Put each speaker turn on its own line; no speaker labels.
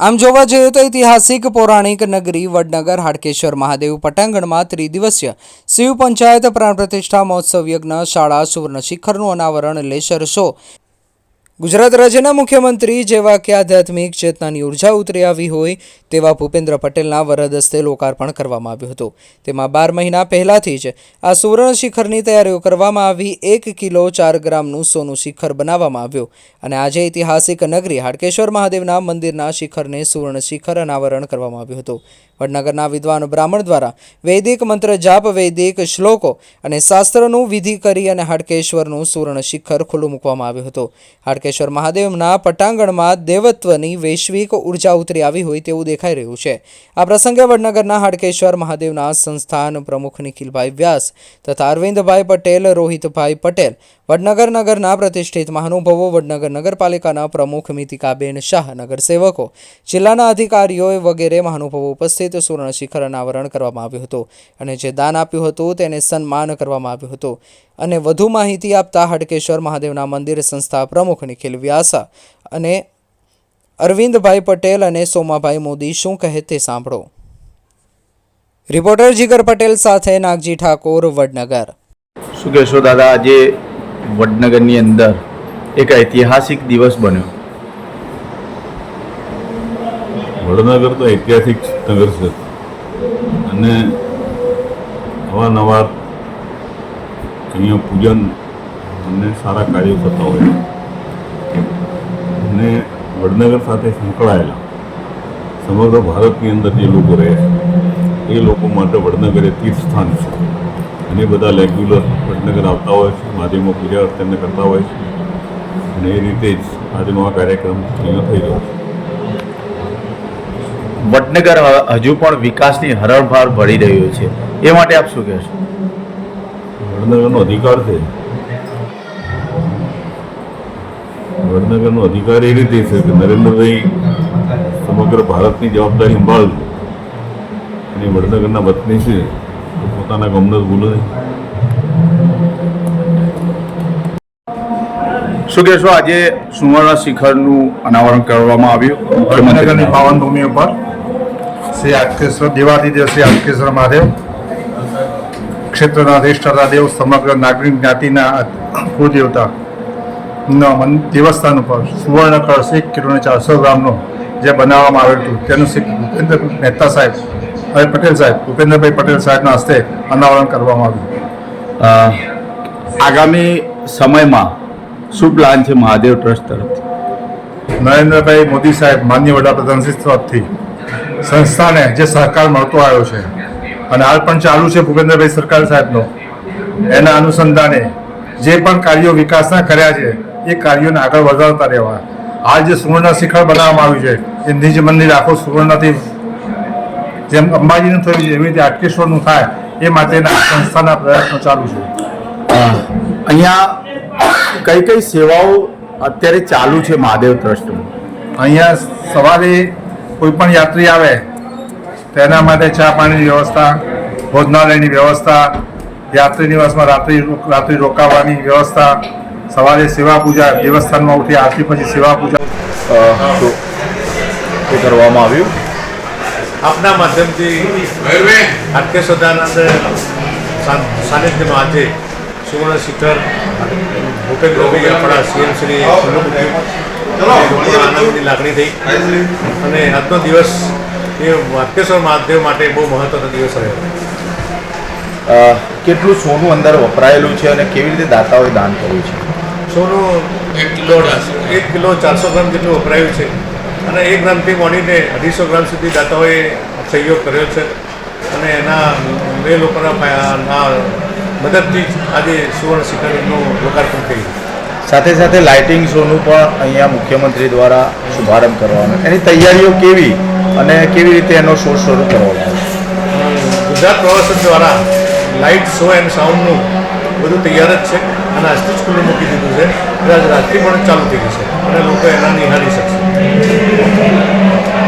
આમ જોવા જઈએ તો ઐતિહાસિક પૌરાણિક નગરી વડનગર હાટકેશ્વર મહાદેવ પટાંગણમાં ત્રિદિવસીય શિવ પંચાયત પ્રાણ પ્રતિષ્ઠા મહોત્સવ યજ્ઞ શાળા સુવર્ણ શિખરનું અનાવરણ લેસર શો ગુજરાત રાજ્યના મુખ્યમંત્રી જેવા કે આધ્યાત્મિક ચેતનાની ઉર્જા ઉતરી આવી હોય તેવા ભૂપેન્દ્ર પટેલના વરદ હસ્તે લોકાર્પણ કરવામાં આવ્યું હતું। તેમાં 12 મહિના પહેલાથી જ આ સુવર્ણ શિખરની તૈયારીઓ કરવામાં આવી। 1 કિલો 4 ગ્રામનું સોનું શિખર બનાવવામાં આવ્યું અને આજે ઐતિહાસિક નગરી હાટકેશ્વર મહાદેવના મંદિરના શિખરને સુવર્ણ શિખર અનાવરણ કરવામાં આવ્યું હતું। વડનગરના વિદ્વાન બ્રાહ્મણ દ્વારા વૈદિક મંત્ર જાપ વૈદિક શ્લોકો અને શાસ્ત્રનું વિધિ કરી અને હાટકેશ્વરનું સુવર્ણ શિખર ખુલ્લું મૂકવામાં આવ્યું હતું। હાટકેશ્વર મહાદેવના પટાંગણમાં દેવત્વની વૈશ્વિક ઉર્જા ઉતરી આવી હોય તેવું દેખાઈ રહ્યું છે। આ પ્રસંગે વડનગરના હાટકેશ્વર મહાદેવના સંસ્થાન પ્રમુખ નિખિલભાઈ વ્યાસ તથા અરવિંદભાઈ પટેલ, રોહિતભાઈ પટેલ, વડનગર નગરના પ્રતિષ્ઠિત મહાનુભાવો, વડનગર નગરપાલિકાના પ્રમુખ મિતિકાબેન શાહ, નગરસેવકો, જિલ્લાના અધિકારીઓ વગેરે મહાનુભાવો ઉપસ્થિત સુવર્ણ શિખર અનાવરણ કરવામાં આવ્યું હતું અને જે દાન આપ્યું હતું તેને સન્માન કરવામાં આવ્યું હતું। અને વધુ માહિતી આપતા હાટકેશ્વર મહાદેવના મંદિર સંસ્થા પ્રમુખ નિખિલ વ્યાસ અને અરવિંદભાઈ પટેલ અને સોમાભાઈ મોદી શું કહે તે સાંભળો। રિપોર્ટર જીગર પટેલ સાથે નાગજી ઠાકોર, વડનગર।
શું કહેશો દાદા, આજે વડનગરની અંદર એક ઐતિહાસિક દિવસ બન્યો।
વડનગર તો ઐતિહાસિક નગર છે અને અવારનવાર અહીંયા પૂજન અને સારા કાર્યો થતા હોય અને વડનગર સાથે સંકળાયેલા સમગ્ર ભારતની અંદર જે લોકો રહે છે એ લોકો માટે વડનગર એ તીર્થસ્થાન છે અને એ બધા રેગ્યુલર વડનગર આવતા હોય છે, મહાદેવમાં પૂજા અર્ચના કરતા હોય છે અને એ રીતે જ આજનો આ કાર્યક્રમ અહીંયા થઈ રહ્યો છે।
વડનગર હજુ પણ વિકાસની હરણફાળ ભળી રહ્યો છે, એ માટે આપ શું કહેશો?
વડનગરનો અધિકાર છે, વડનગરનો અધિકાર એ રીતે છે કે નરેન્દ્રભાઈ સમગ્ર ભારતની જવાબદારી સંભાળશે અને વડનગરના વતની છે તો પોતાના ગમને ભૂલો નહીં।
શું કહેશો, આજે સુવર્ણ શિખરનું અનાવરણ કરવામાં આવ્યું
વડનગરની પાવન ભૂમિ ઉપર શ્રી હાટકેશ્વર દેવાધિદેવ શ્રી હાટકેશ્વર મહાદેવ ક્ષેત્રના અધિષ્ઠાતા દેવ સમગ્ર નાગરિક જ્ઞાતિના કુળદેવતા દેવસ્થાન ઉપર સુવર્ણ કળશ 1 કિલો 400 ગ્રામનો જે બનાવવામાં આવેલું હતું તેનું શ્રી ભૂપેન્દ્ર મહેતા સાહેબ અને પટેલ સાહેબ ભૂપેન્દ્રભાઈ પટેલ સાહેબના હસ્તે અનાવરણ કરવામાં આવ્યું।
આગામી સમયમાં શું પ્લાન છે મહાદેવ ટ્રસ્ટ તરફથી?
નરેન્દ્રભાઈ મોદી સાહેબ માનનીય વડાપ્રધાનશ્રી તરફથી સંસ્થાને જે સહકાર મળતો આવ્યો છે અને હાલ પણ ચાલુ છે ભૂપેન્દ્રભાઈ સરકાર સાહેબનો, એના અનુસંધાને જે પણ કાર્યો વિકાસના કર્યા છે એ કાર્યોને આગળ વધારતા રહેવા હાલ જે સુવર્ણ શિખર બનાવવામાં આવ્યું છે એ નિજ મંદિર આખો સુવર્ણથી જેમ અંબાજીનું થયું છે એવી રીતે હાટકેશ્વરનું થાય એ માટેના સંસ્થાના પ્રયત્નો ચાલુ છે।
અહીંયા કઈ કઈ સેવાઓ અત્યારે ચાલુ છે મહાદેવ ટ્રસ્ટમાં?
અહીંયા સવારે કોઈ પણ યાત્રી આવે તેના માટે ચા પાણીની વ્યવસ્થા, ભોજનાલયની વ્યવસ્થા, યાત્રી નિવાસમાં રાત્રિ રોકાવાની વ્યવસ્થા, સવારે સેવા પૂજા, દેવસ્થાનમાં ઉઠી આરતી પછી સેવા પૂજા
એ કરવામાં આવ્યું।
આપના માધ્યમથી હાટકેશ્વર સાનિધ્યમાં આજે સુવર્ણ શિખર ભૂપેન્દ્રભાઈ આપણા સીએમ શ્રી ખુલ્લું મૂક્યું, આનંદની લાગણી થઈ અને આજનો દિવસ એ હાટકેશ્વર મહાદેવ માટે બહુ મહત્વનો દિવસ રહ્યો।
કેટલું સોનું અંદર વપરાયેલું છે અને કેવી રીતે દાતાઓએ દાન કર્યું છે?
સોનું 1 કિલો 400 ગ્રામ જેટલું વપરાયું છે અને 1 ગ્રામથી માંડીને 250 ગ્રામ સુધી દાતાઓએ સહયોગ કર્યો છે અને એના એ લોકોના મદદથી આજે સુવર્ણ શિખરનું લોકાર્પણ થયું।
સાથે સાથે લાઇટિંગ શોનું પણ અહીંયા મુખ્યમંત્રી દ્વારા શુભારંભ કરવામાં, એની તૈયારીઓ કેવી અને કેવી રીતે એનો શો શરૂ કરવામાં આવે?
ગુજરાત પ્રવાસન દ્વારા લાઇટ શો એન્ડ સાઉન્ડનું બધું તૈયાર જ છે અને આજથી જ ખુલ્લું મૂકી દીધું છે, કદાચ રાતથી પણ ચાલુ થઈ જશે અને લોકો એના નિહાળી શકશે।